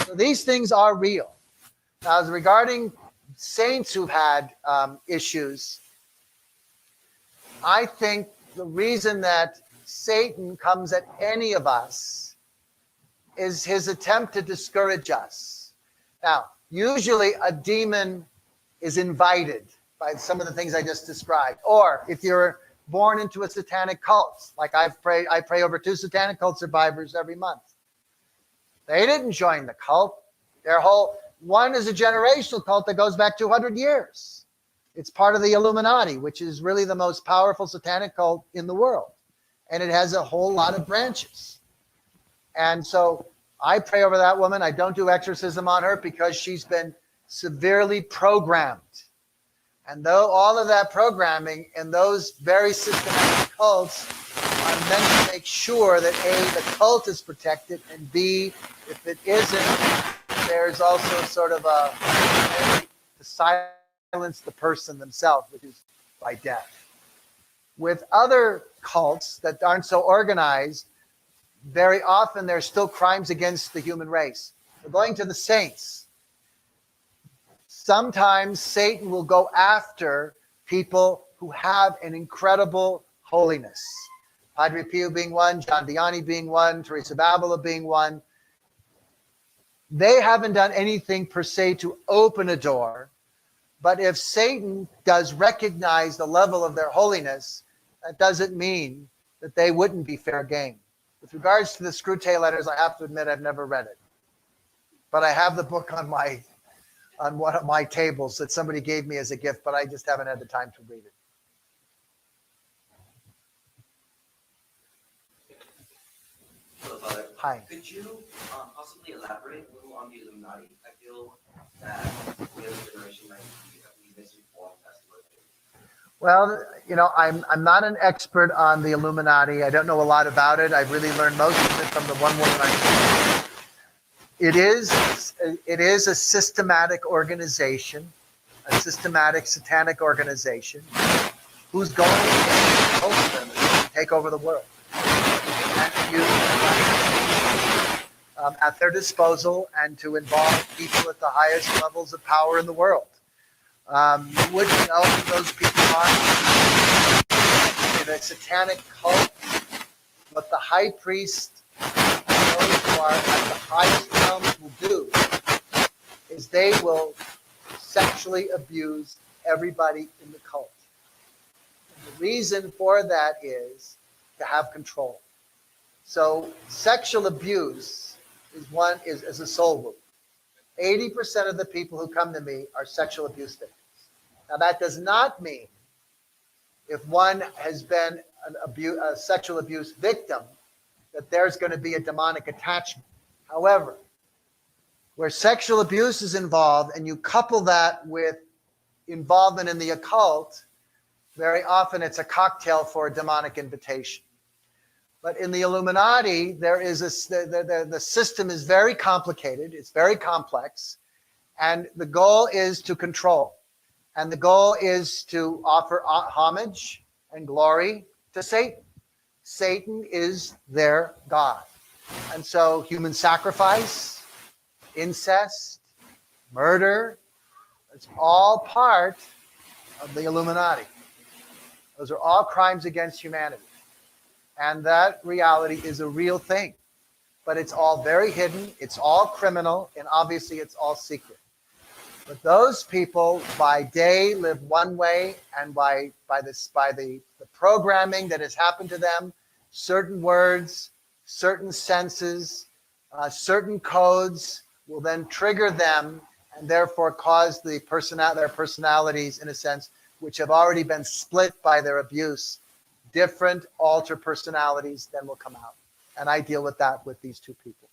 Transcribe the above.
So these things are real. Now, as regarding saints who've had issues, I think the reason that Satan comes at any of us is his attempt to discourage us. Now, usually a demon is invited by some of the things I just described. Or if you're born into a satanic cult, like I pray over 2 satanic cult survivors every month. They didn't join the cult. One is a generational cult that goes back 200 years. It's part of the Illuminati, which is really the most powerful satanic cult in the world. And it has a whole lot of branches. And so I pray over that woman. I don't do exorcism on her because she's been severely programmed. And though all of that programming and those very systematic cults are meant to make sure that A, the cult is protected, and B, if it isn't, there's also sort of a to silence the person themselves, which is by death. With other cults that aren't so organized, very often there's still crimes against the human race. We're going to the saints. Sometimes Satan will go after people who have an incredible holiness. Padre Pio being one, John Vianney being one, Teresa d'Avila being one. They haven't done anything per se to open a door, but if Satan does recognize the level of their holiness, that doesn't mean that they wouldn't be fair game. With regards to the Screwtape letters, I have to admit I've never read it. But I have the book on one of my tables that somebody gave me as a gift, but I just haven't had the time to read it. Hello, Father. Hi. Could you possibly elaborate a little on the Illuminati? I feel that the other generation might be misinformed as to what it is. Well, I'm not an expert on the Illuminati. I don't know a lot about it. I've really learned most of it from the one woman I know. It is a systematic organization, a systematic satanic organization whose goal is to take over the world and to use at their disposal and to involve people at the highest levels of power in the world. You wouldn't know who those people are in a satanic cult, but the high priest, those who are at the highest realms will do is they will sexually abuse everybody in the cult. And the reason for that is to have control. So sexual abuse is a soul wound. 80% of the people who come to me are sexual abuse victims. Now that does not mean if one has been a sexual abuse victim that there's going to be a demonic attachment. However, where sexual abuse is involved and you couple that with involvement in the occult, very often it's a cocktail for a demonic invitation. But in the Illuminati, the system is very complicated. It's very complex. And the goal is to control. And the goal is to offer homage and glory to Satan. Satan is their god. And so human sacrifice, incest, murder, it's all part of the Illuminati. Those are all crimes against humanity. And that reality is a real thing. But it's all very hidden, it's all criminal, and obviously it's all secret. But those people by day live one way, and by the programming that has happened to them, certain words, certain senses, certain codes will then trigger them and therefore cause their personalities, in a sense, which have already been split by their abuse, different alter personalities then will come out. And I deal with that with these two people.